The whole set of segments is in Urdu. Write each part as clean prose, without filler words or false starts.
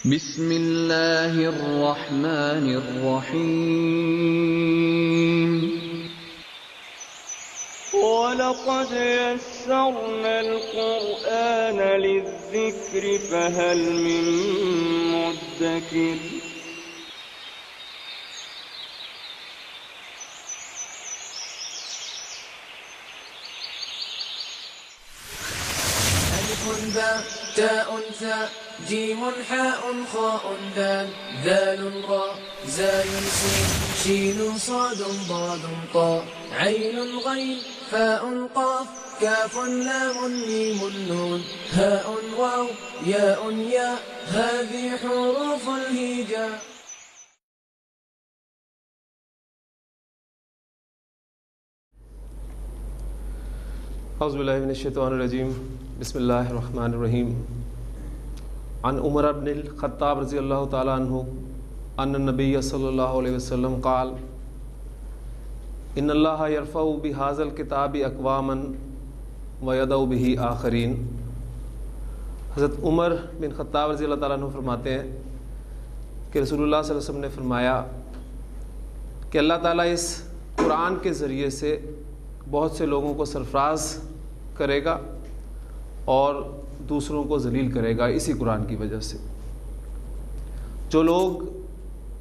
بسم اللہ الرحمن الرحیم وَلَقَدْ يَسَّرْنَا الْقُرْآنَ لِلذِّكْرِ فَهَلْ مِن مُّدَّكِرٍ ألف باء تاء ثاء جيم حاء خاء دال ذال راء زاي سين شين صاد ضاد طاء عين غين فاء قاف كاف لام ميم نون هاء واو ياء ياء هذه حروف الهجاء. اعوذ باللہ من الشیطان الرجیم بسم اللہ الرحمن الرحیم. عن عمر بن الخطاب رضی اللہ تعالی عنہ ان النبی صلی اللہ علیہ وسلم قال ان اللہ یرفع بہذا الکتاب اقواما ویضع بہ آخرین. حضرت عمر بن خطاب رضی اللہ تعالیٰ عنہ فرماتے ہیں کہ رسول اللہ صلی اللہ علیہ وسلم نے فرمایا کہ اللہ تعالیٰ اس قرآن کے ذریعے سے بہت سے لوگوں کو سرفراز کرے گا اور دوسروں کو ذلیل کرے گا اسی قرآن کی وجہ سے. جو لوگ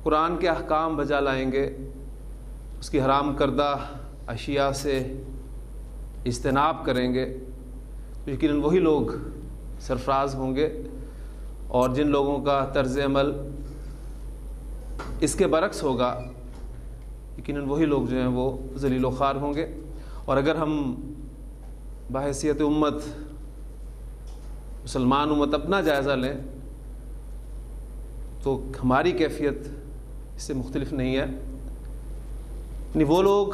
قرآن کے احکام بجا لائیں گے، اس کی حرام کردہ اشیاء سے اجتناب کریں گے، یقیناً وہی لوگ سرفراز ہوں گے، اور جن لوگوں کا طرز عمل اس کے برعکس ہوگا یقیناً وہی لوگ جو ہیں وہ ذلیل و خوار ہوں گے. اور اگر ہم بحیثیت امت مسلمان امت اپنا جائزہ لیں تو ہماری کیفیت اس سے مختلف نہیں ہے. یعنی وہ لوگ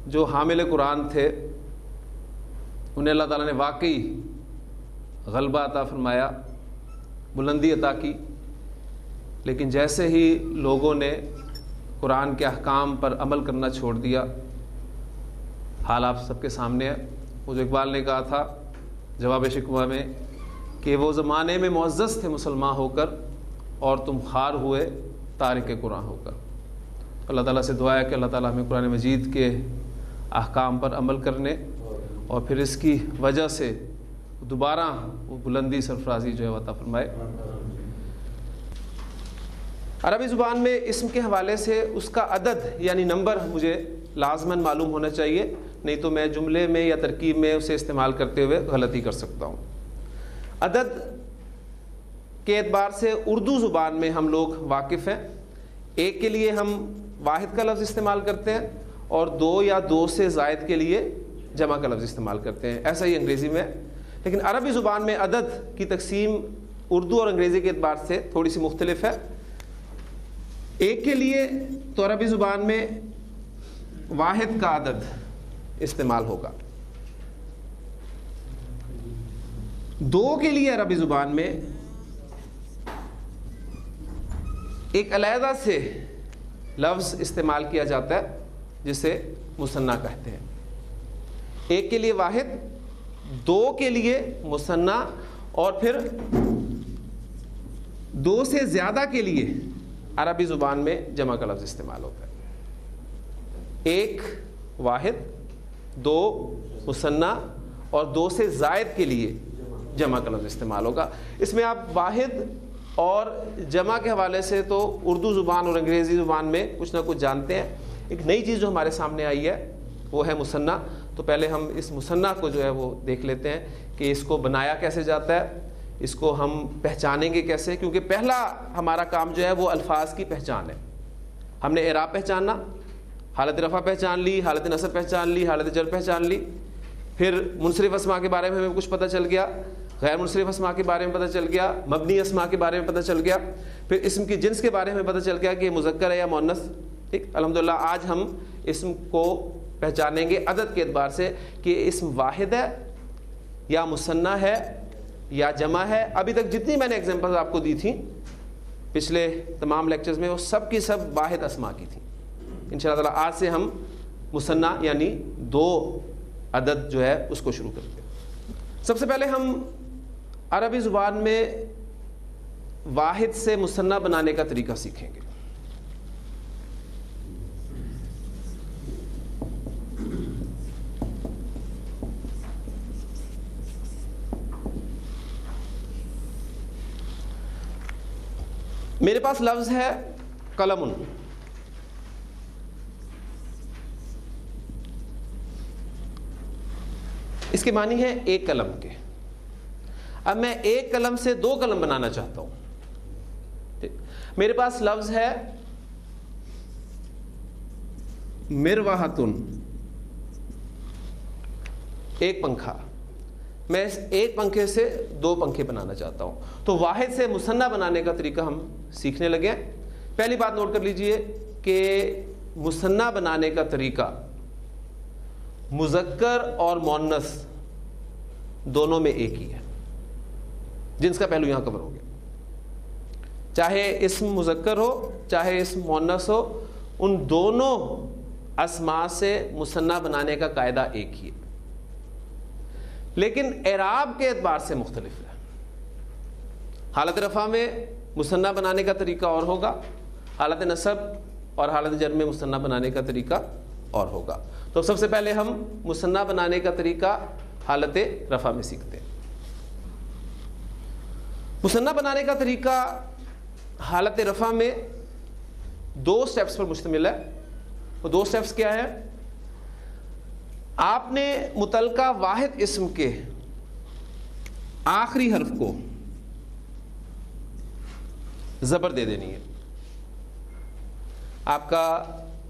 جو حامل قرآن تھے انہیں اللہ تعالیٰ نے واقعی غلبہ عطا فرمایا، بلندی عطا کی، لیکن جیسے ہی لوگوں نے قرآن کے احکام پر عمل کرنا چھوڑ دیا، حال آپ سب کے سامنے ہے. وہ جو اقبال نے کہا تھا جواب شکوہ میں کہ وہ زمانے میں معزز تھے مسلمان ہو کر اور تم خوار ہوئے تارک قرآن ہو کر. اللہ تعالیٰ سے دعا ہے کہ اللہ تعالیٰ ہمیں قرآن مجید کے احکام پر عمل کرنے اور پھر اس کی وجہ سے دوبارہ وہ بلندی سرفرازی جو ہے عطا فرمائے. عربی زبان میں اسم کے حوالے سے اس کا عدد یعنی نمبر مجھے لازماً معلوم ہونا چاہیے، نہیں تو میں جملے میں یا ترکیب میں اسے استعمال کرتے ہوئے غلطی کر سکتا ہوں. عدد کے اعتبار سے اردو زبان میں ہم لوگ واقف ہیں. ایک کے لیے ہم واحد کا لفظ استعمال کرتے ہیں اور دو یا دو سے زائد کے لیے جمع کا لفظ استعمال کرتے ہیں. ایسا ہی انگریزی میں، لیکن عربی زبان میں عدد کی تقسیم اردو اور انگریزی کے اعتبار سے تھوڑی سی مختلف ہے. ایک کے لیے تو عربی زبان میں واحد کا عدد استعمال ہوگا. دو کے لیے عربی زبان میں ایک علیحدہ سے لفظ استعمال کیا جاتا ہے جسے مثنیٰ کہتے ہیں. ایک کے لیے واحد، دو کے لیے مثنیٰ، اور پھر دو سے زیادہ کے لیے عربی زبان میں جمع کا لفظ استعمال ہوتا ہے. ایک واحد، دو مثنیٰ اور دو سے زائد کے لیے جمع کا لفظ استعمال ہوگا. اس میں آپ واحد اور جمع کے حوالے سے تو اردو زبان اور انگریزی زبان میں کچھ نہ کچھ جانتے ہیں. ایک نئی چیز جو ہمارے سامنے آئی ہے وہ ہے مثنیٰ. تو پہلے ہم اس مثنیٰ کو جو ہے وہ دیکھ لیتے ہیں کہ اس کو بنایا کیسے جاتا ہے، اس کو ہم پہچانیں گے کیسے، کیونکہ پہلا ہمارا کام جو ہے وہ الفاظ کی پہچان ہے. ہم نے اعراب پہچاننا، حالت رفع پہچان لی، حالت نصب پہچان لی، حالت جر پہچان لی، پھر منصرف اسماء کے بارے میں ہمیں کچھ پتہ چل گیا، غیر منصرف اسماء کے بارے میں پتہ چل گیا، مبنی اسماء کے بارے میں پتہ چل گیا، پھر اسم کی جنس کے بارے میں پتہ چل گیا کہ یہ مذکر ہے یا مؤنث. ٹھیک، الحمدللہ آج ہم اسم کو پہچانیں گے عدد کے اعتبار سے کہ اسم واحد ہے یا مثنیٰ ہے یا جمع ہے. ابھی تک جتنی میں نے ایگزامپلز آپ کو دی تھیں پچھلے تمام لیکچرز میں وہ سب کی سب واحد اسماء کی تھیں. انشاءاللہ تعالیٰ آج سے ہم مثنیٰ یعنی دو عدد جو ہے اس کو شروع کرتے ہیں. سب سے پہلے ہم عربی زبان میں واحد سے مثنیٰ بنانے کا طریقہ سیکھیں گے. میرے پاس لفظ ہے قلم. اس کے معنی ہے ایک قلم کے. اب میں ایک قلم سے دو قلم بنانا چاہتا ہوں. میرے پاس لفظ ہے مروحتن، ایک پنکھا. میں اس ایک پنکھے سے دو پنکھے بنانا چاہتا ہوں. تو واحد سے مثنیٰ بنانے کا طریقہ ہم سیکھنے لگے ہیں. پہلی بات نوٹ کر لیجئے کہ مثنیٰ بنانے کا طریقہ مذکر اور مؤنث دونوں میں ایک ہی ہے، جنس کا پہلو یہاں کور ہو گیا. چاہے اسم مذکر ہو چاہے اسم مؤنث ہو، ان دونوں اسماء سے مثنیٰ بنانے کا قاعدہ ایک ہی ہے، لیکن اعراب کے اعتبار سے مختلف ہے. حالت رفع میں مثنیٰ بنانے کا طریقہ اور ہوگا، حالت نصب اور حالت جر میں مثنیٰ بنانے کا طریقہ اور ہوگا. تو سب سے پہلے ہم مثنیٰ بنانے کا طریقہ حالت رفع میں سیکھتے ہیں. مثنیٰ بنانے کا طریقہ حالت رفع میں دو سٹیپس پر مشتمل ہے. وہ دو سٹیپس کیا ہے؟ آپ نے متعلقہ واحد اسم کے آخری حرف کو زبر دے دینی ہے. آپ کا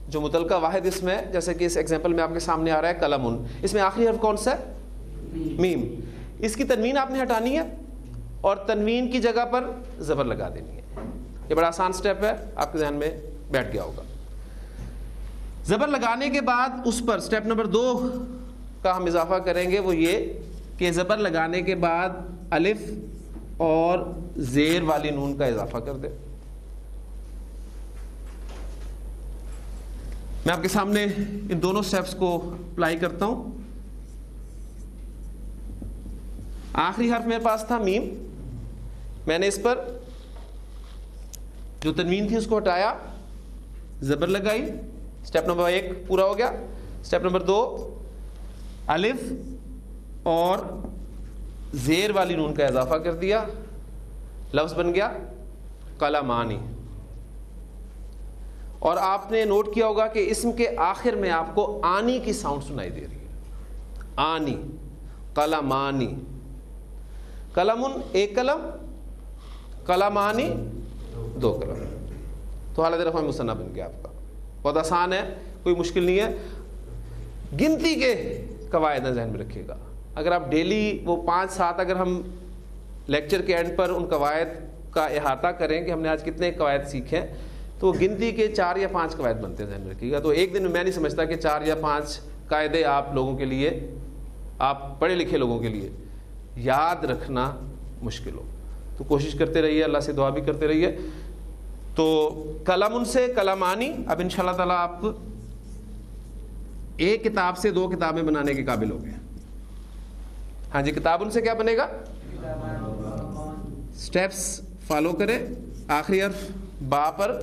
جو متعلقہ واحد اسم ہے، جیسے کہ اس ایگزامپل میں آپ کے سامنے آ رہا ہے قلمن، اس میں آخری حرف کون سا ہے؟ میم. اس کی تنوین آپ نے ہٹانی ہے اور تنوین کی جگہ پر زبر لگا دینی ہے. یہ بڑا آسان سٹیپ ہے، آپ کے ذہن میں بیٹھ گیا ہوگا. زبر لگانے کے بعد اس پر سٹیپ نمبر 2 کا ہم اضافہ کریں گے، وہ یہ کہ زبر لگانے کے بعد الف اور زیر والی نون کا اضافہ کر دیں. میں آپ کے سامنے ان دونوں سٹیپس کو اپلائی کرتا ہوں. آخری حرف میرے پاس تھا میم، میں نے اس پر جو تنوین تھی اس کو ہٹایا، زبر لگائی. سٹیپ نمبر 1 پورا ہو گیا. سٹیپ نمبر 2 الف اور زیر والی نون کا اضافہ کر دیا، لفظ بن گیا قلمانی. اور آپ نے نوٹ کیا ہوگا کہ اسم کے آخر میں آپ کو آنی کی ساؤنڈ سنائی دے رہی ہے. آنی، قلمانی. قلمن ایک قلم، قلمانی دو قلم. تو حالت رفع مثنیٰ بن گیا آپ کا. بہت آسان ہے، کوئی مشکل نہیں ہے. گنتی کے قواعد ذہن میں رکھیے گا. اگر آپ ڈیلی وہ 5-7 اگر ہم لیکچر کے اینڈ پر ان قواعد کا احاطہ کریں کہ ہم نے آج کتنے قواعد سیکھے، تو گنتی کے 4 یا 5 قواعد بنتے ہیں، ذہن میں رکھیے گا. تو ایک دن میں نہیں سمجھتا کہ 4 یا 5 قاعدے آپ لوگوں کے لیے، آپ پڑھے لکھے لوگوں کے لیے یاد رکھنا مشکل ہو. تو کوشش کرتے رہیے، اللہ سے دعا بھی کرتے رہیے. تو قلم سے قلمانی. اب انشاءاللہ تعالیٰ آپ ایک کتاب سے 2 کتابیں بنانے کے قابل ہو گئے. ہاں جی، کتاب ان سے کیا بنے گا؟ سٹیپس فالو کریں. آخری حرف با پر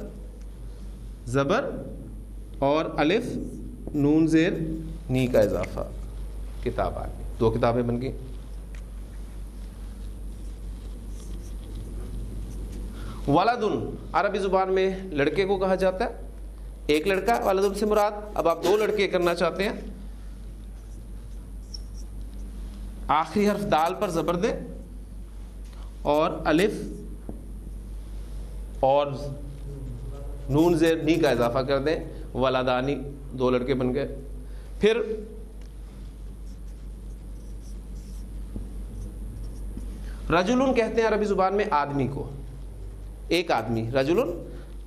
زبر اور الف نون زیر نی کا اضافہ، کتاب آ گئی. 2 کتابیں بن گئی. ولدن عربی زبان میں لڑکے کو کہا جاتا ہے. ایک لڑکا، ولدن سے مراد. اب آپ 2 لڑکے کرنا چاہتے ہیں، آخری حرف دال پر زبر دیں اور الف اور نون زیر نی کا اضافہ کر دیں. ولدانی، 2 لڑکے بن گئے. پھر رجلن کہتے ہیں عربی زبان میں آدمی کو. ایک آدمی، رجلن.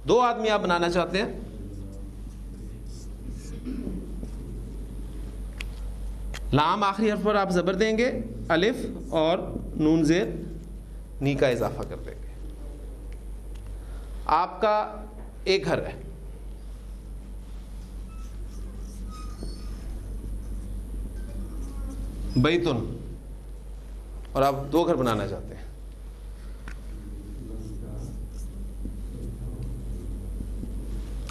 2 آدمی آپ بنانا چاہتے ہیں، لام آخری حرف پر آپ زبر دیں گے، الف اور نون زیر نی کا اضافہ کر دیں گے. آپ کا ایک گھر ہے، بیتن، اور آپ 2 گھر بنانا چاہتے ہیں.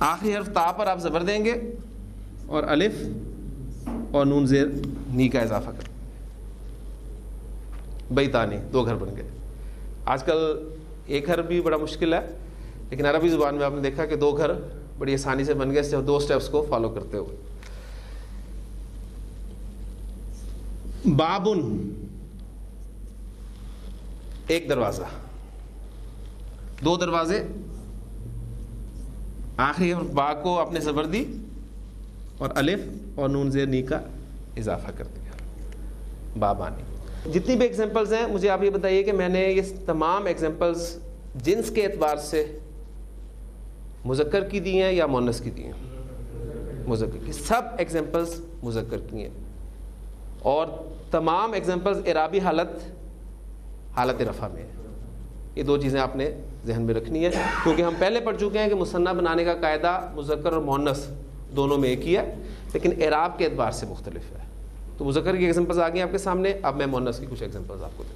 آخری حرف تا پر آپ زبر دیں گے اور الف اور نون زیر نی کا اضافہ کریں. بیتانی 2 گھر بن گئے. آج کل ایک حرف بھی بڑا مشکل ہے، لیکن عربی زبان میں آپ نے دیکھا کہ 2 گھر بڑی آسانی سے بن گئے 2 سٹیپس کو فالو کرتے ہوئے. بابن 1 دروازہ، 2 دروازے. آخری حرف با کو آپ نے زبر دی اور الف اور نون زیر نی کا اضافہ کر دیا. بابانی. جتنی بھی ایگزامپلز ہیں مجھے آپ یہ بتائیے کہ میں نے یہ تمام ایگزامپلز جنس کے اعتبار سے مذکر کی دی ہیں یا مؤنث کی دی ہیں؟ مذکر کی. سب ایگزامپلز مذکر کی ہیں اور تمام ایگزامپلز اعرابی حالت رفع میں ہیں. یہ 2 چیزیں آپ نے ذہن میں رکھنی ہے، کیونکہ ہم پہلے پڑھ چکے ہیں کہ مثنیٰ بنانے کا قاعدہ مذکر اور مؤنث دونوں میں ایک ہی ہے، لیکن اعراب کے اعتبار سے مختلف ہے. تو مذکر کی ایگزامپلز آ گئی آپ کے سامنے. اب میں مؤنث کی کچھ ایگزامپلز آپ کو دوں.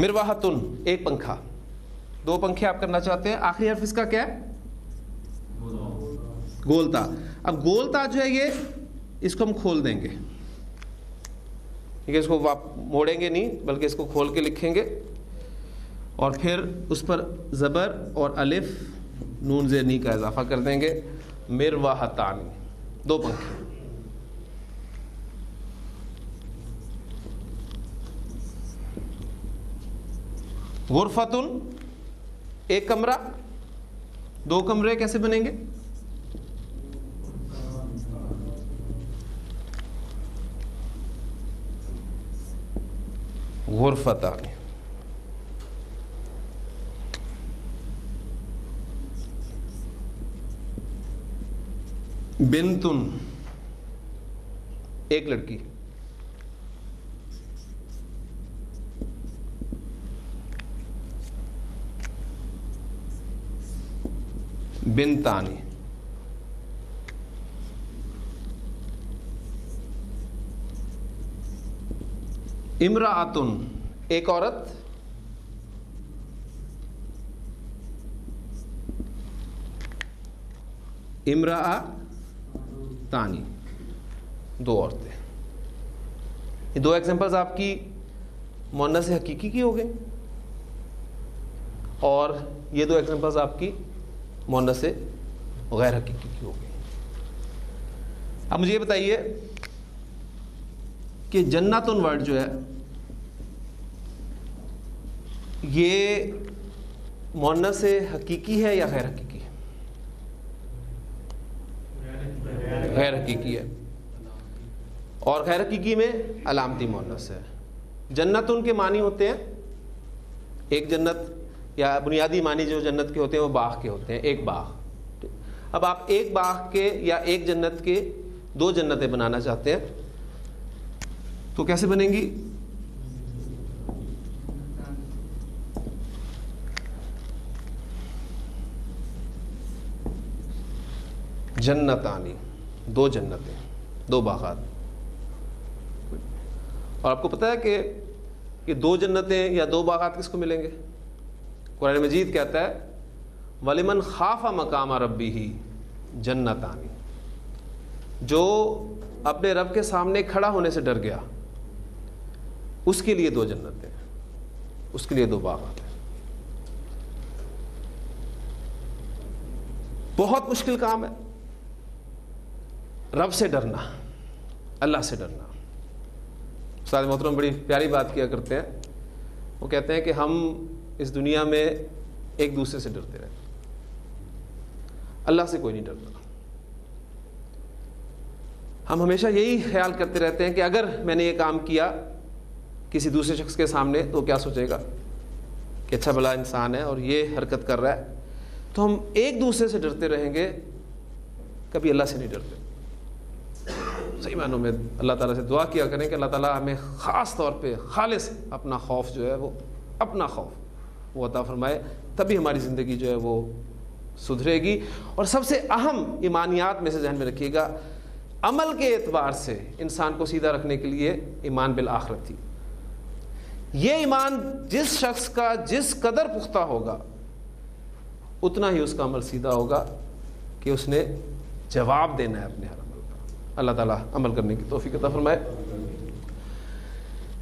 مرواحتن 1 پنکھا. 2 پنکھے آپ کرنا چاہتے ہیں. آخری حرف اس کا کیا ہے؟ گولتا. اب گولتا جو ہے یہ اس کو ہم کھول دیں گے، ٹھیک ہے. اس کو موڑیں گے نہیں بلکہ اس کو کھول کے لکھیں گے اور پھر اس پر زبر اور الف نون زیر نی کا اضافہ کر دیں گے. مرواحتان 2 پنکھے. غرفتن 1 کمرہ. 2 کمرے کیسے بنیں گے؟ غرفتان. بنتن 1 لڑکی. بنتانی. امرأتن 1 عورت. امرأتانی 2 عورتیں. یہ 2 ایگزامپلز آپ کی مؤنث حقیقی کی ہو گئی اور یہ 2 ایگزامپلز آپ کی مؤنث غیر حقیقی کی ہو گئی. اب مجھے یہ بتائیے کہ جنتن ورڈ جو ہے یہ مؤنث حقیقی ہے یا غیر حقیقی ہے؟ غیر حقیقی ہے. اور غیر حقیقی میں علامتی مؤنث ہے. جنتن کے معنی ہوتے ہیں ایک جنت، یا بنیادی معنی جو جنت کے ہوتے ہیں وہ باغ کے ہوتے ہیں، ایک باغ. اب آپ ایک باغ کے یا ایک جنت کے 2 جنتیں بنانا چاہتے ہیں تو کیسے بنیں گی؟ جنتانی 2 جنتیں، 2 باغات. اور آپ کو پتہ ہے کہ یہ 2 جنتیں یا 2 باغات کس کو ملیں گے؟ قرآن مجید کہتا ہے وَلِمَنْ خَافَ مَقَامَ رَبِّهِ جَنَّتَانِ. جو اپنے رب کے سامنے کھڑا ہونے سے ڈر گیا اس کے لیے 2 جنتیں، اس کے لیے 2 باغات ہیں. بہت مشکل کام ہے رب سے ڈرنا، اللہ سے ڈرنا. استاد محترم بڑی پیاری بات کیا کرتے ہیں. وہ کہتے ہیں کہ ہم اس دنیا میں ایک دوسرے سے ڈرتے رہتے، اللہ سے کوئی نہیں ڈرتا. ہم ہمیشہ یہی خیال کرتے رہتے ہیں کہ اگر میں نے یہ کام کیا کسی دوسرے شخص کے سامنے تو کیا سوچے گا کہ اچھا بھلا انسان ہے اور یہ حرکت کر رہا ہے. تو ہم ایک دوسرے سے ڈرتے رہیں گے، کبھی اللہ سے نہیں ڈرتے. صحیح معنوں میں اللہ تعالیٰ سے دعا کیا کریں کہ اللہ تعالیٰ ہمیں خاص طور پہ خالص اپنا خوف جو ہے وہ اپنا خوف وہ عطا فرمائے، تبھی ہماری زندگی جو ہے وہ سدھرے گی. اور سب سے اہم ایمانیات میں سے ذہن میں رکھیے گا، عمل کے اعتبار سے انسان کو سیدھا رکھنے کے لیے ایمان بالآخرت تھی. یہ ایمان جس شخص کا جس قدر پختہ ہوگا اتنا ہی اس کا عمل سیدھا ہوگا کہ اس نے جواب دینا ہے اپنے ہر عمل کا. اللہ تعالیٰ عمل کرنے کی توفیق عطا فرمائے.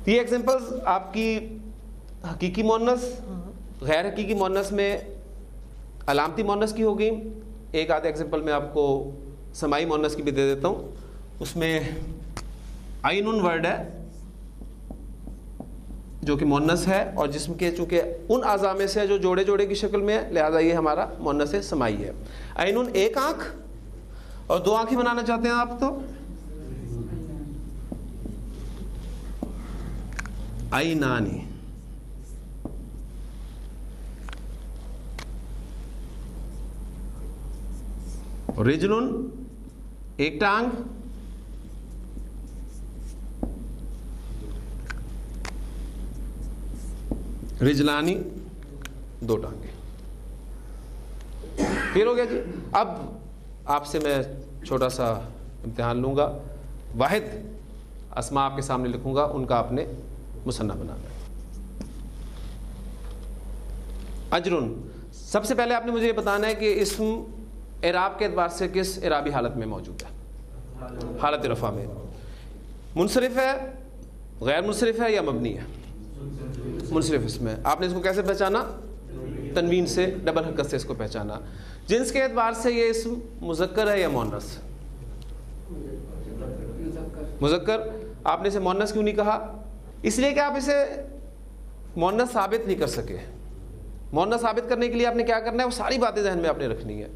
یہ ایگزامپلز آپ کی حقیقی مؤنث، غیر حقیقی مؤنث میں علامتی مؤنث کی ہو گئی. ایک آدھا ایگزامپل میں آپ کو سماعی مؤنث کی بھی دے دیتا ہوں. اس میں عین ورڈ ہے جو کہ مؤنث ہے اور جسم کے چونکہ ان اعضاء میں سے جو جوڑے جوڑے کی شکل میں ہے، لہذا یہ ہمارا مؤنث سماعی ہے. عین ایک آنکھ اور دو آنکھیں بنانا چاہتے ہیں آپ تو عینانی. رجل ایک ٹانگ، رجلانی دو ٹانگیں. پھر ہو گیا جی. اب آپ سے میں چھوٹا سا امتحان لوں گا. واحد اسماء آپ کے سامنے لکھوں گا، ان کا آپ نے مثنیٰ بنانا ہے. اجرن، سب سے پہلے آپ نے مجھے یہ بتانا ہے کہ اسم اعراب کے اعتبار سے کس اعرابی حالت میں موجود ہے. حالت رفع میں. منصرف ہے، غیر منصرف ہے یا مبنی ہے؟ منصرف اسم ہے. آپ نے اس کو کیسے پہچانا؟ تنوین سے، ڈبل حرکت سے اس کو پہچانا. جنس کے اعتبار سے یہ اسم مذکر ہے یا مؤنث؟ مذکر. آپ نے اسے مؤنث کیوں نہیں کہا؟ اس لیے کہ آپ اسے مؤنث ثابت نہیں کر سکے. مؤنث ثابت کرنے کے لیے آپ نے کیا کرنا ہے؟ وہ ساری باتیں ذہن میں آپ نے رکھنی ہے.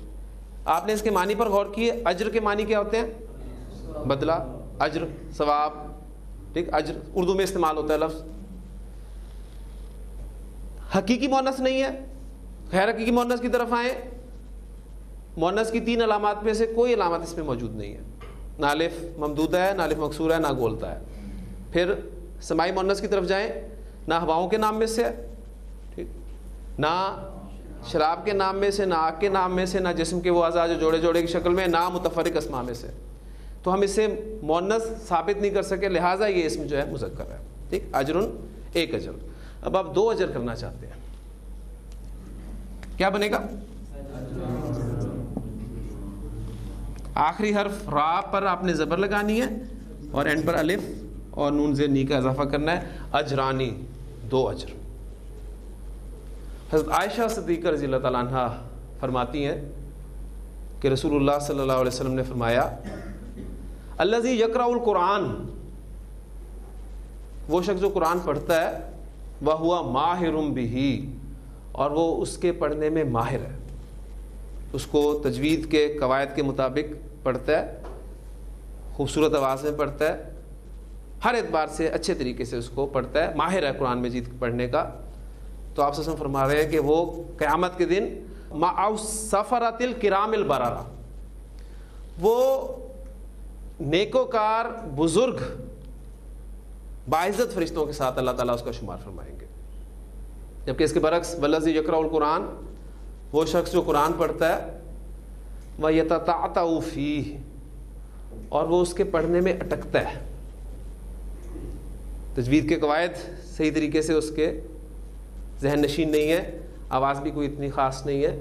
آپ نے اس کے معنی پر غور کیے. اجر کے معنی کیا ہوتے ہیں؟ بدلہ، اجر، ثواب. ٹھیک، اجر اردو میں استعمال ہوتا ہے لفظ. حقیقی مؤنث نہیں ہے. غیر حقیقی مؤنث کی طرف آئیں. مؤنث کی 3 علامات میں سے کوئی علامت اس میں موجود نہیں ہے. نہ الف ممدودہ ہے، نہ الف مکسورہ ہے، نہ گولتا ہے. پھر سماعی مؤنث کی طرف جائیں. نہ ہواؤں کے نام میں سے، ٹھیک، نہ شراب کے نام میں سے، نہ آگ کے نام میں سے، نہ جسم کے وہ اعضاء جو جوڑے جوڑے کی شکل میں، نہ متفرق اسماء میں سے. تو ہم اسے مؤنث ثابت نہیں کر سکے، لہٰذا یہ اسم جو ہے مذکر ہے. ٹھیک، اجرن ایک اجر. اب آپ 2 اجر کرنا چاہتے ہیں، کیا بنے گا؟ آخری حرف را پر آپ نے زبر لگانی ہے اور اینڈ پر الف اور نون زیر نی کا اضافہ کرنا ہے. اجرانی 2 اجر. حضرت عائشہ صدیقہ رضی اللہ تعالیٰ عنہ فرماتی ہیں کہ رسول اللہ صلی اللہ علیہ وسلم نے فرمایا الذی یقرأ القرآن، وہ شخص جو قرآن پڑھتا ہے، وہو ماہر بہ، اور وہ اس کے پڑھنے میں ماہر ہے. اس کو تجوید کے قواعد کے مطابق پڑھتا ہے، خوبصورت آواز میں پڑھتا ہے، ہر اعتبار سے اچھے طریقے سے اس کو پڑھتا ہے، ماہر ہے قرآن مجید پڑھنے کا. تو آپ سے فرما رہے ہیں کہ وہ قیامت کے دن مع سفرۃ الکرام البررہ، وہ نیکوکار بزرگ باعزت فرشتوں کے ساتھ اللہ تعالیٰ اس کا شمار فرمائیں گے. جبکہ اس کے برعکس والذی یقرأ القرآن، وہ شخص جو قرآن پڑھتا ہے، وَيَتَتَعْتَعُ فِيهِ، اور وہ اس کے پڑھنے میں اٹکتا ہے. تجوید کے قواعد صحیح طریقے سے اس کے ذہن نشین نہیں ہے، آواز بھی کوئی اتنی خاص نہیں ہے،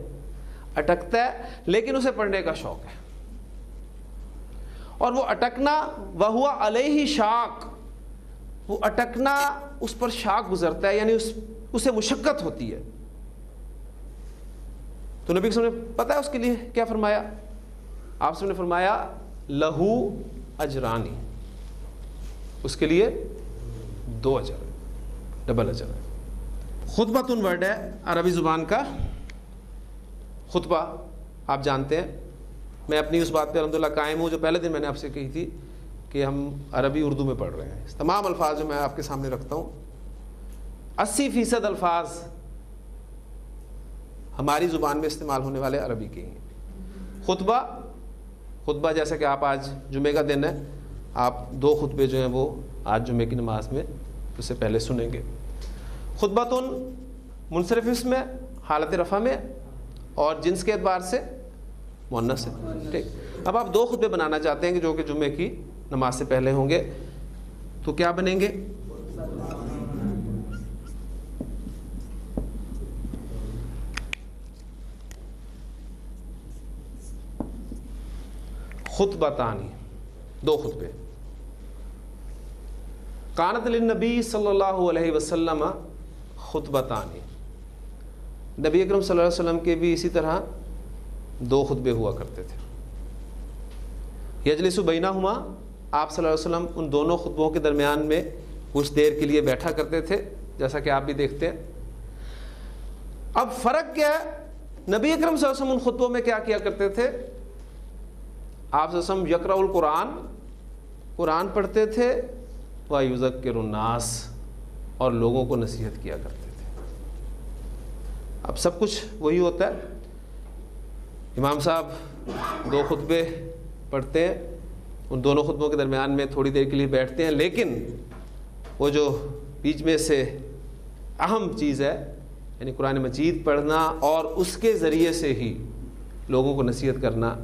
اٹکتا ہے، لیکن اسے پڑھنے کا شوق ہے. اور وہ اٹکنا وَهُوَ عَلَيْهِ شَاق، وہ اٹکنا اس پر شاق گزرتا ہے، یعنی اسے مشقت ہوتی ہے. تو نبی صلی اللہ علیہ وسلم نے پتہ ہے اس کے لیے کیا فرمایا؟ آپ نے فرمایا لہو اجرانی، اس کے لیے 2 اجر، ڈبل اجر ہے. خطبۃ ورڈ ہے عربی زبان کا. خطبہ آپ جانتے ہیں. میں اپنی اس بات پہ الحمدللہ قائم ہوں جو پہلے دن میں نے آپ سے کہی تھی کہ ہم عربی اردو میں پڑھ رہے ہیں. تمام الفاظ جو میں آپ کے سامنے رکھتا ہوں 80% الفاظ ہماری زبان میں استعمال ہونے والے عربی کے ہیں. خطبہ جیسا کہ آپ آج جمعے کا دن ہے، آپ 2 خطبے جو ہیں وہ آج جمعے کی نماز میں اس سے پہلے سنیں گے. خطبۃ منصرف اسم میں، حالت رفع میں، اور جنس کے اعتبار سے مؤنث ہے. ٹھیک، اب آپ 2 خطبے بنانا چاہتے ہیں کہ جو کہ جمعے کی نماز سے پہلے ہوں گے، تو کیا بنیں گے؟ خطبتانی، 2 خطبے. کانت للنبی صلی اللہ علیہ وسلم خطبتانی، نبی اکرم صلی اللہ علیہ وسلم کے بھی اسی طرح 2 خطبے ہوا کرتے تھے. یجلس بینہما، آپ صلی اللہ علیہ وسلم ان دونوں خطبوں کے درمیان میں کچھ دیر کے لیے بیٹھا کرتے تھے، جیسا کہ آپ بھی دیکھتے ہیں. اب فرق کیا ہے؟ نبی اکرم صلی اللہ علیہ وسلم ان خطبوں میں کیا کیا کرتے تھے؟ آپ صلی اللہ علیہ وسلم یقرأ القرآن، قرآن پڑھتے تھے، وَيُذَكِّرُ النَّاسَ، اور لوگوں کو نصیحت کیا کرتے تھے. اب سب کچھ وہی ہوتا ہے. امام صاحب 2 خطبے پڑھتے ہیں، ان دونوں خطبوں کے درمیان میں تھوڑی دیر کے لیے بیٹھتے ہیں، لیکن وہ جو بیچ میں سے اہم چیز ہے، یعنی قرآن مجید پڑھنا اور اس کے ذریعے سے ہی لوگوں کو نصیحت کرنا،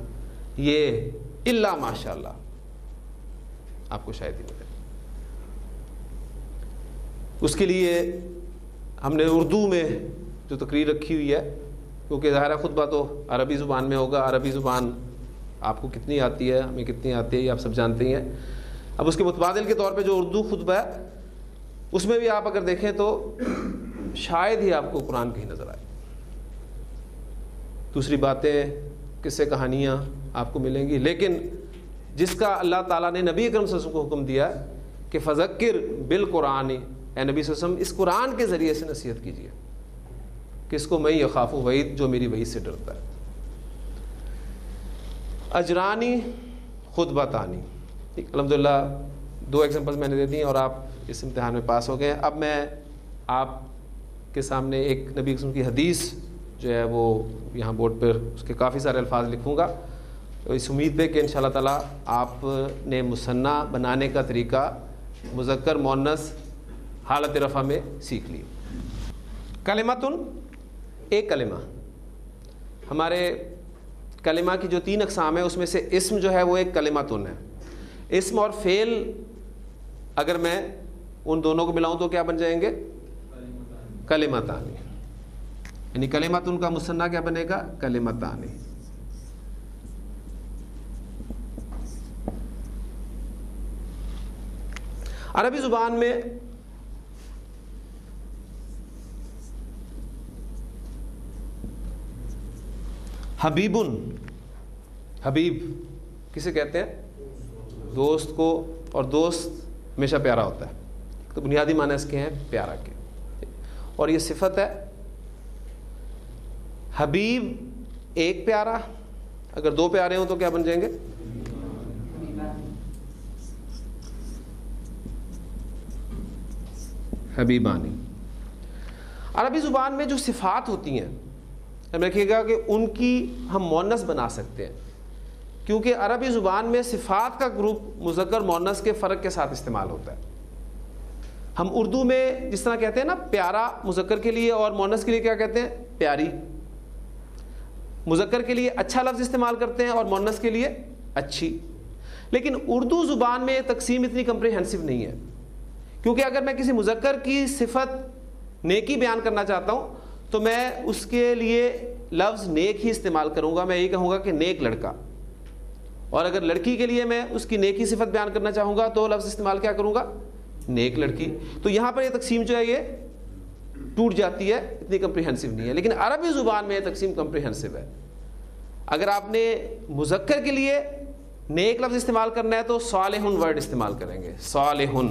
یہ الا ماشاء اللہ آپ کو شاید ہی ملے. اس کے لیے ہم نے اردو میں جو تقریر رکھی ہوئی ہے، کیونکہ ظاہر خطبہ تو عربی زبان میں ہوگا. عربی زبان آپ کو کتنی آتی ہے، ہمیں کتنی آتی ہے، یہ آپ سب جانتے ہی ہیں. اب اس کے متبادل کے طور پہ جو اردو خطبہ ہے، اس میں بھی آپ اگر دیکھیں تو شاید ہی آپ کو قرآن کہیں نظر آئے. دوسری باتیں، قصے کہانیاں آپ کو ملیں گی، لیکن جس کا اللہ تعالیٰ نے نبی اکرم صلی اللہ علیہ وسلم کو حکم دیا کہ فذکر بالقرآن، اے نبی صلی اللہ علیہ وسلم اس قرآن کے ذریعے سے نصیحت کیجیے. کس کو؟ میں یخاف وعید، جو میری وعید سے ڈرتا ہے. اجرانی خطبتانی، الحمدللہ 2 ایگزامپل میں نے دے دی اور آپ اس امتحان میں پاس ہو گئے. اب میں آپ کے سامنے ایک نبی قسم کی حدیث جو ہے وہ یہاں بورڈ پر اس کے کافی سارے الفاظ لکھوں گا، اس امید پہ کہ انشاءاللہ تعالیٰ آپ نے مثنیٰ بنانے کا طریقہ مذکر مؤنث حالت رفع میں سیکھ لی. کلمتن، ایک کلمہ. ہمارے کلمہ کی جو 3 اقسام ہیں اس میں سے اسم جو ہے وہ ایک کلمتن ہے. اسم اور فعل اگر میں ان دونوں کو ملاؤں تو کیا بن جائیں گے؟ کلمتان. یعنی کلمتن کا مثنیٰ کیا بنے گا؟ کلمتان. عربی زبان میں حبیبن، حبیب کسے کہتے ہیں؟ دوست کو، اور دوست ہمیشہ پیارا ہوتا ہے. تو بنیادی معنی اس کے ہیں پیارا کے، اور یہ صفت ہے. حبیب ایک پیارا، اگر 2 پیارے ہوں تو کیا بن جائیں گے؟ حبیبانی. عربی زبان میں جو صفات ہوتی ہیں، رکھیے گا کہ ان کی ہم مؤنث بنا سکتے ہیں، کیونکہ عربی زبان میں صفات کا گروپ مذکر مؤنث کے فرق کے ساتھ استعمال ہوتا ہے. ہم اردو میں جس طرح کہتے ہیں نا پیارا مذکر کے لیے اور مؤنث کے لیے کیا کہتے ہیں؟ پیاری. مذکر کے لیے اچھا لفظ استعمال کرتے ہیں اور مؤنث کے لیے اچھی. لیکن اردو زبان میں یہ تقسیم اتنی کمپریہنسو نہیں ہے، کیونکہ اگر میں کسی مذکر کی صفت نیکی بیان کرنا چاہتا ہوں تو میں اس کے لیے لفظ نیک ہی استعمال کروں گا. میں یہی کہوں گا کہ نیک لڑکا. اور اگر لڑکی کے لیے میں اس کی نیکی صفت بیان کرنا چاہوں گا تو لفظ استعمال کیا کروں گا؟ نیک لڑکی. تو یہاں پر یہ تقسیم جو ہے یہ ٹوٹ جاتی ہے، اتنی کمپریہنسو نہیں ہے. لیکن عربی زبان میں یہ تقسیم کمپریہنسو ہے. اگر آپ نے مذکر کے لیے نیک لفظ استعمال کرنا ہے تو صالحن ورڈ استعمال کریں گے، صالحن.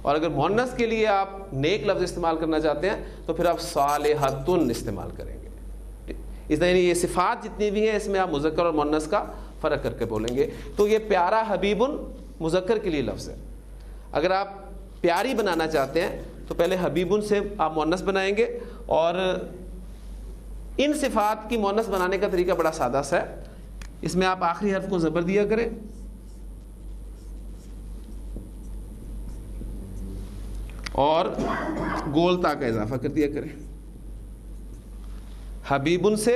اور اگر مؤنث کے لیے آپ نیک لفظ استعمال کرنا چاہتے ہیں تو پھر آپ صالحتن استعمال کریں گے. اس طرح یہ صفات جتنی بھی ہیں اس میں آپ مذکر اور مؤنث کا فرق کر کے بولیں گے. تو یہ پیارا حبیبن مذکر کے لیے لفظ ہے. اگر آپ پیاری بنانا چاہتے ہیں تو پہلے حبیبن سے آپ مؤنث بنائیں گے. اور ان صفات کی مؤنث بنانے کا طریقہ بڑا سادہ سا ہے. اس میں آپ آخری حرف کو زبر دیا کریں اور گول تا کا اضافہ کر دیا کریں. حبیبن سے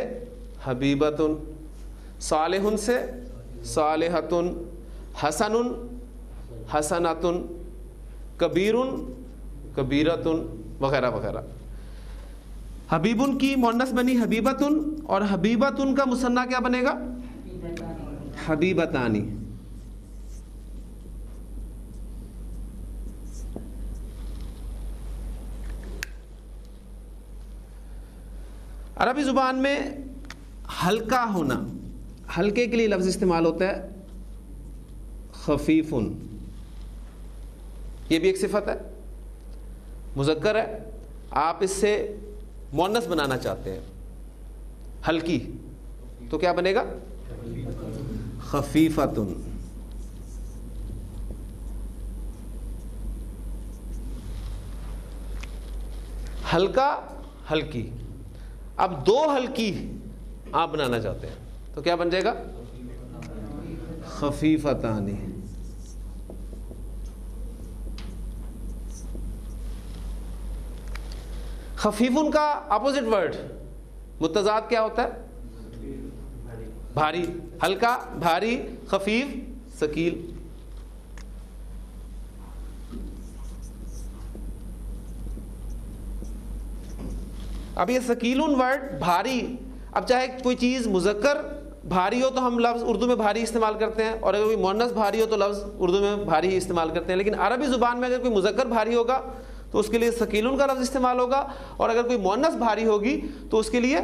حبیبتن، صالحن سے صالحتن، حسنن حسنتن، کبیرن کبیرتن، وغیرہ وغیرہ. حبیبن کی مؤنث بنی حبیبتن، اور حبیبتن کا مثنیٰ کیا بنے گا؟ حبیبتانی. عربی زبان میں ہلکا ہونا، ہلکے کے لیے لفظ استعمال ہوتا ہے خفیفن. یہ بھی ایک صفت ہے، مذکر ہے، آپ اس سے مؤنث بنانا چاہتے ہیں ہلکی، تو کیا بنے گا؟ خفیفتن. ہلکا، ہلکی. اب دو ہلکی آپ بنانا چاہتے ہیں تو کیا بن جائے گا؟ خفیفتانی. خفیفن کا اپوزٹ ورڈ متضاد کیا ہوتا ہے؟ بھاری. ہلکا بھاری، خفیف ثقیل. اب یہ ثقیلن ورڈ بھاری، اب چاہے کوئی چیز مذکر بھاری ہو تو ہم لفظ اردو میں بھاری استعمال کرتے ہیں، اور اگر کوئی مؤنث بھاری ہو تو لفظ اردو میں بھاری ہی استعمال کرتے ہیں. لیکن عربی زبان میں اگر کوئی مذکر بھاری ہوگا تو اس کے لیے ثقیلن کا لفظ استعمال ہوگا، اور اگر کوئی مؤنث بھاری ہوگی تو اس کے لیے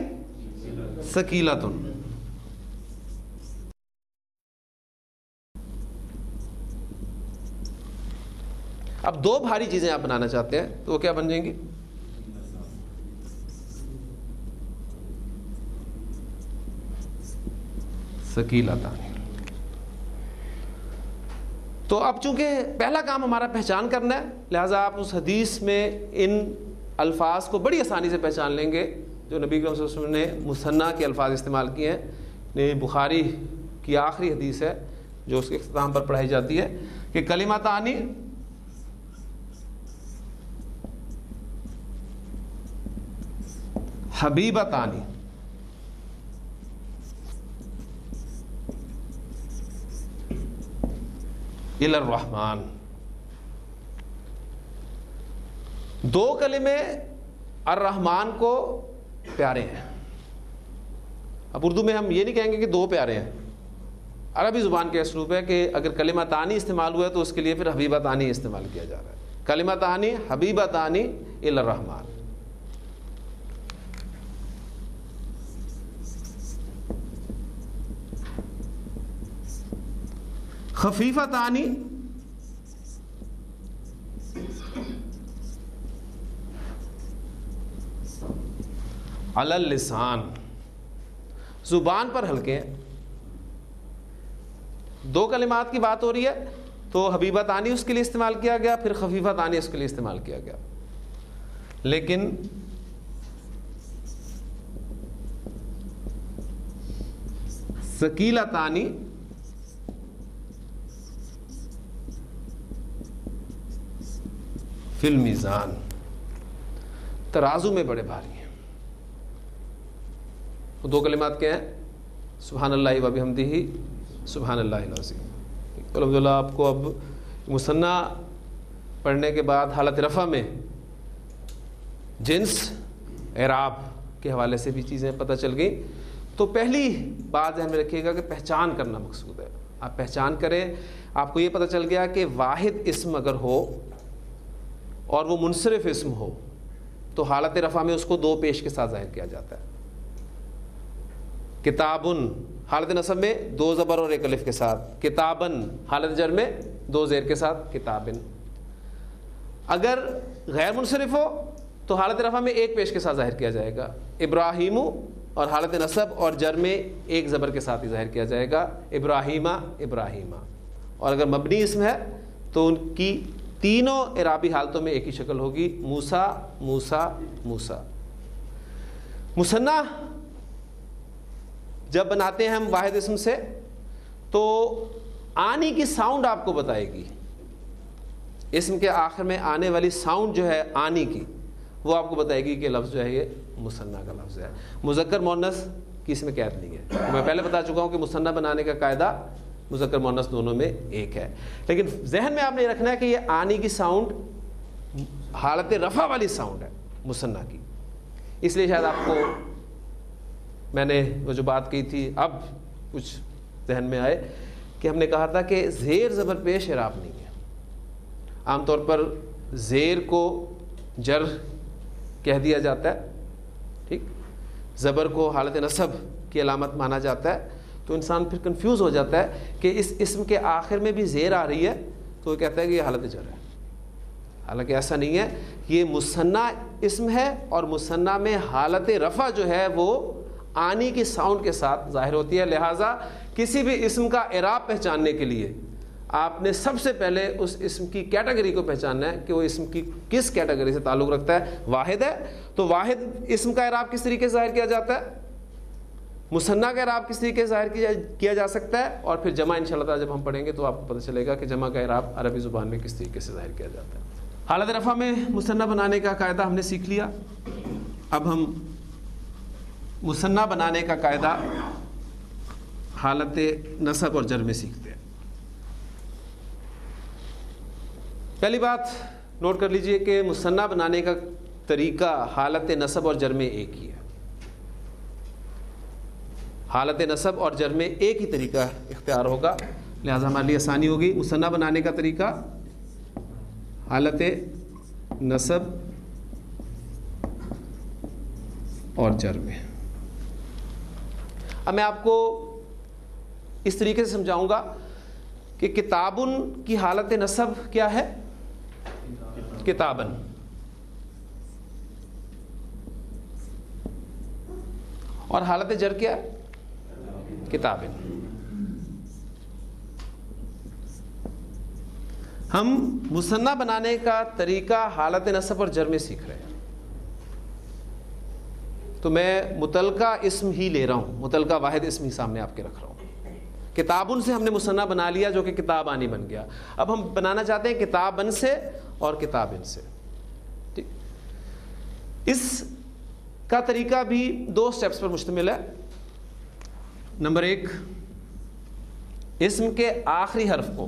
ثقیلتن. اب دو بھاری چیزیں آپ بنانا چاہتے ہیں تو وہ کیا بن جائیں گی؟ ثقیلتان. تو اب چونکہ پہلا کام ہمارا پہچان کرنا ہے، لہٰذا آپ اس حدیث میں ان الفاظ کو بڑی آسانی سے پہچان لیں گے جو نبی کریم صلی اللہ علیہ وسلم نے مثنیٰ کے الفاظ استعمال کیے ہیں. یہ بخاری کی آخری حدیث ہے جو اس کے اختتام پر پڑھائی جاتی ہے کہ کلمتانی حبیبتانی الی الرحمن. دو کلمے الرحمن کو پیارے ہیں. اب اردو میں ہم یہ نہیں کہیں گے کہ دو پیارے ہیں، عربی زبان کے اسلوب ہے کہ اگر کلمتانی استعمال ہوا ہے تو اس کے لیے پھر حبیبتانی استعمال کیا جا رہا ہے. کلمتانی حبیبتانی الی الرحمن. خفیفتانی علی اللسان، زبان پر ہلکے ہیں. دو کلمات کی بات ہو رہی ہے تو حبیبتانی اس کے لیے استعمال کیا گیا، پھر خفیفتانی اس کے لیے استعمال کیا گیا. لیکن ثقیلتانی فی المیزان، ترازو میں بڑے بھاری ہیں. دو کلمات کیا ہیں؟ سبحان اللہ و بحمدہ سبحان اللہ العظیم. الحمدللہ آپ کو اب مثنیٰ پڑھنے کے بعد حالت رفع میں جنس اعراب کے حوالے سے بھی چیزیں پتہ چل گئیں. تو پہلی بات ذہن میں رکھیے گا کہ پہچان کرنا مقصود ہے. آپ پہچان کریں، آپ کو یہ پتہ چل گیا کہ واحد اسم اگر ہو اور وہ منصرف اسم ہو تو حالت رفع میں اس کو دو پیش کے ساتھ ظاہر کیا جاتا ہے. کتابن حالت نصب میں دو زبر اور ایک الف کے ساتھ، کتابن حالت جر میں دو زیر کے ساتھ کتابن. اگر غیر منصرف ہو تو حالت رفع میں ایک پیش کے ساتھ ظاہر کیا جائے گا ابراہیم، اور حالت نصب اور جر میں ایک زبر کے ساتھ ہی ظاہر کیا جائے گا ابراہیمہ ابراہیمہ. اور اگر مبنی اسم ہے تو ان کی تینوں اعرابی حالتوں میں ایک ہی شکل ہوگی، موسیٰ موسیٰ موسیٰ. مثنیٰ جب بناتے ہیں ہم واحد اسم سے تو آنی کی ساؤنڈ آپ کو بتائے گی. اسم کے آخر میں آنے والی ساؤنڈ جو ہے آنی کی، وہ آپ کو بتائے گی کہ لفظ جو ہے یہ مثنیٰ کا لفظ ہے. مذکر مؤنث کی اس میں قید نہیں ہے. میں پہلے بتا چکا ہوں کہ مثنیٰ بنانے کا قاعدہ مذکر مؤنث دونوں میں ایک ہے. لیکن ذہن میں آپ نے یہ رکھنا ہے کہ یہ آنی کی ساؤنڈ حالت رفع والی ساؤنڈ ہے مثنیٰ کی. اس لیے شاید آپ کو میں نے وہ جو بات کی تھی اب کچھ ذہن میں آئے کہ ہم نے کہا تھا کہ زیر زبر پیش اعراب نہیں ہے. عام طور پر زیر کو جر کہہ دیا جاتا ہے، ٹھیک، زبر کو حالت نصب کی علامت مانا جاتا ہے تو انسان پھر کنفیوز ہو جاتا ہے کہ اس اسم کے آخر میں بھی زیر آ رہی ہے تو وہ کہتا ہے کہ یہ حالت جر ہے. حالانکہ ایسا نہیں ہے, یہ مثنیٰ اسم ہے اور مثنیٰ میں حالت رفع جو ہے وہ آنی کی ساؤنڈ کے ساتھ ظاہر ہوتی ہے. لہٰذا کسی بھی اسم کا اعراب پہچاننے کے لیے آپ نے سب سے پہلے اس اسم کی کیٹیگری کو پہچاننا ہے کہ وہ اسم کی کس کیٹیگری سے تعلق رکھتا ہے. واحد ہے تو واحد اسم کا اعراب کس طریقے سے ظاہر کیا جاتا ہے, مثنیٰ کا اعراب کس طریقے سے ظاہر کیا جا سکتا ہے, اور پھر جمع انشاءاللہ تعالیٰ جب ہم پڑھیں گے تو آپ کو پتہ چلے گا کہ جمع کا اعراب عربی زبان میں کس طریقے سے ظاہر کیا جاتا ہے. حالت رفع میں مثنیٰ بنانے کا قاعدہ ہم نے سیکھ لیا. اب ہم مثنیٰ بنانے کا قاعدہ حالت نصب اور جر میں سیکھتے ہیں. پہلی بات نوٹ کر لیجئے کہ مثنیٰ بنانے کا طریقہ حالت نصب اور جر میں ایک ہی ہے. حالت نصب اور جر میں ایک ہی طریقہ اختیار ہوگا, لہذا ہمارے لیے آسانی ہوگی. مثنیٰ بنانے کا طریقہ حالت نصب اور جر میں. اب میں آپ کو اس طریقے سے سمجھاؤں گا کہ کتابن کی حالت نصب کیا ہے, کتابن, اور حالت جر کیا ہے, کتابن. ہم مثنیٰ بنانے کا طریقہ حالت نصب اور جر میں سیکھ رہے ہیں. تو میں متعلقہ اسم ہی لے رہا ہوں, متعلقہ واحد اسم ہی سامنے آپ کے رکھ رہا ہوں. کتابن سے ہم نے مثنیٰ بنا لیا جو کہ کتابانی بن گیا. اب ہم بنانا چاہتے ہیں کتابن سے اور کتابن سے. ٹھیک, اس کا طریقہ بھی 2 سٹیپس پر مشتمل ہے. نمبر 1, اسم کے آخری حرف کو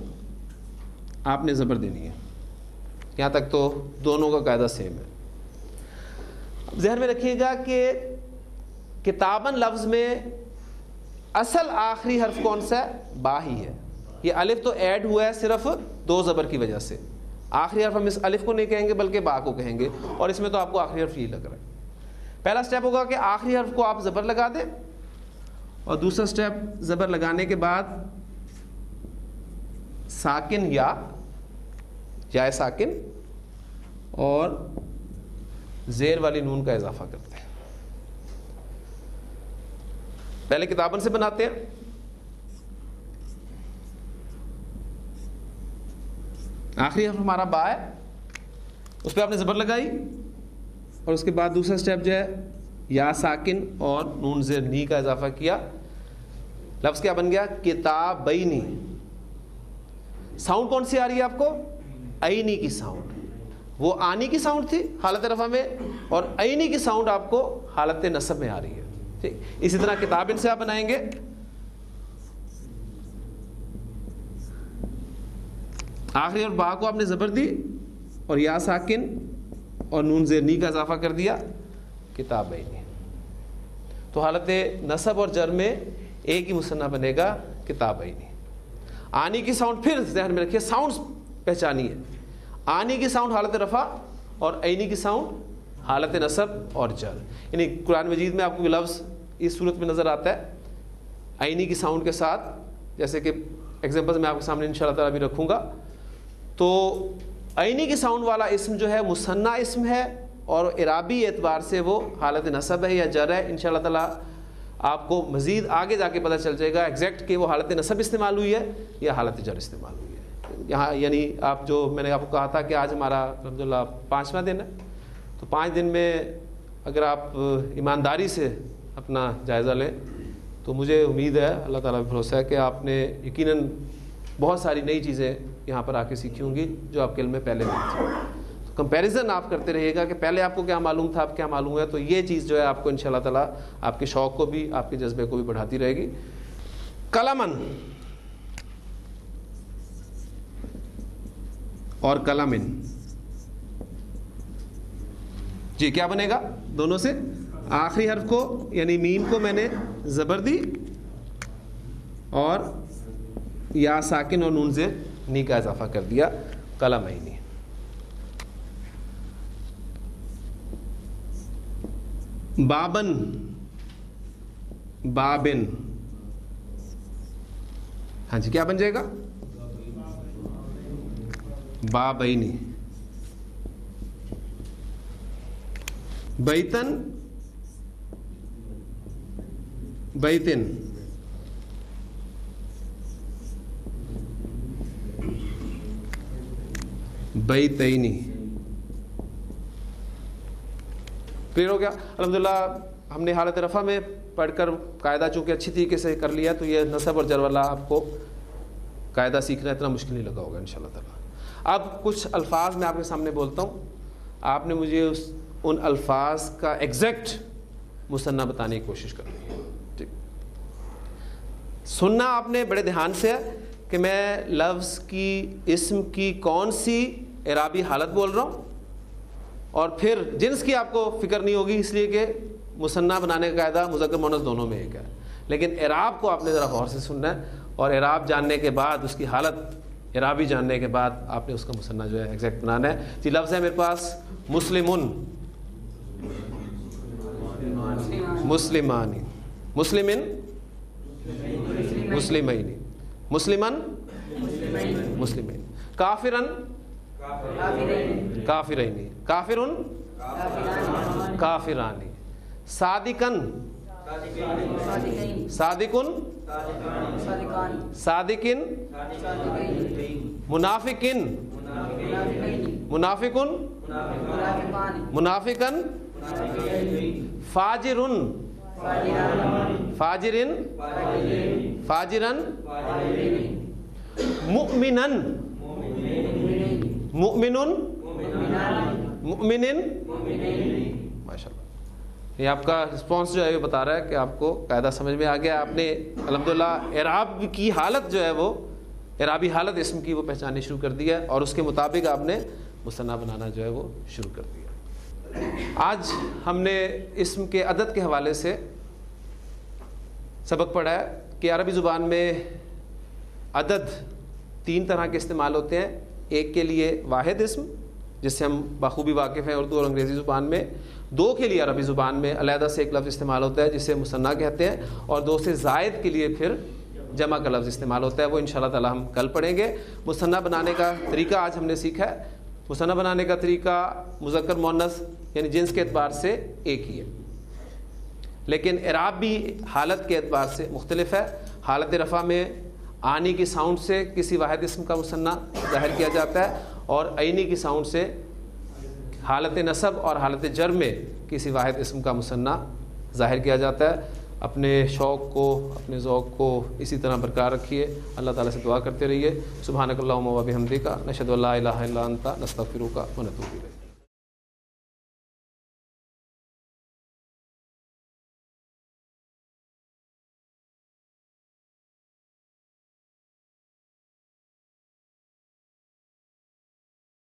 آپ نے زبر دینی ہے. یہاں تک تو دونوں کا قاعدہ سیم ہے. ذہن میں رکھیے گا کہ کتابن لفظ میں اصل آخری حرف کون سا ہے, با ہی ہے. یہ الف تو ایڈ ہوا ہے صرف 2 زبر کی وجہ سے. آخری حرف ہم اس الف کو نہیں کہیں گے بلکہ با کو کہیں گے, اور اس میں تو آپ کو آخری حرف ہی لگ رہا ہے. پہلا سٹیپ ہوگا کہ آخری حرف کو آپ زبر لگا دیں, اور دوسرا سٹیپ زبر لگانے کے بعد ساکن یا ساکن اور زیر والی نون کا اضافہ کرتے ہیں. پہلے کتابن سے بناتے ہیں. آخری حرف ہمارا با ہے, اس پہ آپ نے زبر لگائی, اور اس کے بعد دوسرا سٹیپ جو ہے یا ساکن اور نون زیر نی کا اضافہ کیا. لفظ کیا بن گیا, کتابینی. ساؤنڈ کون سی آ رہی ہے آپ کو, اینی کی ساؤنڈ. وہ آنی کی ساؤنڈ تھی حالت رفع میں, اور اینی کی ساؤنڈ آپ کو حالت نصب میں آ رہی ہے. ٹھیک, اسی طرح کتابن سے آپ بنائیں گے. آخری اور با کو آپ نے زبر دی اور یا ساکن اور نون زیر نی کا اضافہ کر دیا, کتابینی. تو حالت نصب اور جر میں ایک ہی مثنیٰ بنے گا, کتابینی. آنی کی ساؤنڈ پھر ذہن میں رکھیے, ساؤنڈ پہچانی ہے. آنی کی ساؤنڈ حالت رفع اور اینی کی ساؤنڈ حالت نصب اور جر. یعنی قرآن مجید میں آپ کو لفظ اس صورت میں نظر آتا ہے اینی کی ساؤنڈ کے ساتھ, جیسے کہ ایگزامپل میں آپ کے سامنے انشاءاللہ تعالیٰ بھی رکھوں گا. تو اینی کی ساؤنڈ والا اسم جو ہے مثنیٰ اسم ہے, اور اعرابی اعتبار سے وہ حالت نصب ہے یا جر ہے. انشاءاللہ تعالیٰ آپ کو مزید آگے جا کے پتہ چل جائے گا ایگزیکٹ کہ وہ حالت نصب استعمال ہوئی ہے یا حالت جر استعمال ہوئی ہے. یہاں یعنی آپ جو میں نے آپ کو کہا تھا کہ آج ہمارا الحمدللہ 5واں دن ہے, تو 5 دن میں اگر آپ ایمانداری سے اپنا جائزہ لیں تو مجھے امید ہے, اللہ تعالیٰ پہ بھروسہ ہے کہ آپ نے یقیناً بہت ساری نئی چیزیں یہاں پر آ کے سیکھی ہوں گی جو آپ کے علم میں پہلے نہیں تھی. تو کمپیریزن آپ کرتے رہیے گا کہ پہلے آپ کو کیا معلوم تھا, اب کیا معلوم ہے. تو یہ چیز جو ہے آپ کو انشاءاللہ تعالیٰ آپ کے شوق کو بھی, آپ کے جذبے کو بھی بڑھاتی رہے گی. قلمن اور قلمن, جی کیا بنے گا دونوں سے؟ آخری حرف کو یعنی میم کو میں نے زبر دی اور یا ساکن اور نون زیر نی کا اضافہ کر دیا, قلمینی. بابن بابن. ہاں جی کیا بن جائے گا؟ بابینی. بیتن بیتن. بیتینی. کلیئر ہو گیا؟ الحمدللہ ہم نے حالت رفع میں پڑھ کر قاعدہ چونکہ اچھی طریقے سے کر لیا تو یہ نصب اور جر والا آپ کو قاعدہ سیکھنا اتنا مشکل نہیں لگا ہوگا انشاءاللہ تعالیٰ. اب کچھ الفاظ میں آپ کے سامنے بولتا ہوں, آپ نے مجھے ان الفاظ کا ایگزیکٹ مثنیٰ بتانے کی کوشش کرنی ہے. ٹھیک, سننا آپ نے بڑے دھیان سے کہ میں لفظ کی اسم کی کون سی اعرابی حالت بول رہا ہوں, اور پھر جنس کی آپ کو فکر نہیں ہوگی اس لیے کہ مثنیٰ بنانے کا قاعدہ مذکر مؤنث دونوں میں ایک ہے, لیکن اعراب کو آپ نے ذرا غور سے سننا ہے, اور اعراب جاننے کے بعد اس کی حالت اعرابی جاننے کے بعد آپ نے اس کا مثنیٰ جو ہے ایگزیکٹ بنانا ہے. جی لفظ ہے میرے پاس مسلمن, مسلمانی, مسلمن, مسلمین, مسلمن, مسلمین, کافرن, کافرینی, کافرن, کافرانی, صادقن, صادقن, صادقن, منافقن, منافقن, منافقن, فاجرن, فاجرن, فاجرن, مؤمنن, مؤمنن, مؤمنن. ماشاء اللہ, یہ آپ کا رسپانس جو ہے یہ بتا رہا ہے کہ آپ کو قاعدہ سمجھ میں آ گیا. آپ نے الحمدللہ اعراب کی حالت جو ہے وہ اعرابی حالت اسم کی وہ پہچاننی شروع کر دی ہے, اور اس کے مطابق آپ نے مثنیٰ بنانا جو ہے وہ شروع کر دیا. آج ہم نے اسم کے عدد کے حوالے سے سبق پڑھا ہے کہ عربی زبان میں عدد 3 طرح کے استعمال ہوتے ہیں. ایک کے لیے واحد اسم جس سے ہم بخوبی واقف ہیں اردو اور انگریزی زبان میں. 2 کے لیے عربی زبان میں علیحدہ سے ایک لفظ استعمال ہوتا ہے جسے مثنیٰ کہتے ہیں, اور 2 سے زائد کے لیے پھر جمع کا لفظ استعمال ہوتا ہے. وہ انشاءاللہ تعالی ہم کل پڑھیں گے. مثنیٰ بنانے کا طریقہ آج ہم نے سیکھا ہے. مثنیٰ بنانے کا طریقہ مذکر مؤنث یعنی جنس کے اعتبار سے ایک ہی ہے, لیکن اعراب بھی حالت کے اعتبار سے مختلف ہے. حالت رفع میں آنی کی ساؤنڈ سے کسی واحد اسم کا مثنیٰ ظاہر کیا جاتا ہے, اور عینی کی ساؤنڈ سے حالت نصب اور حالت جر میں کسی واحد اسم کا مثنیٰ ظاہر کیا جاتا ہے. اپنے شوق کو اپنے ذوق کو اسی طرح برقرار رکھیے. اللہ تعالیٰ سے دعا کرتے رہیے. سبحانک اللہم و بحمدک نشہد ان لا الہ الا انت نستغفرک و نتوب الیک.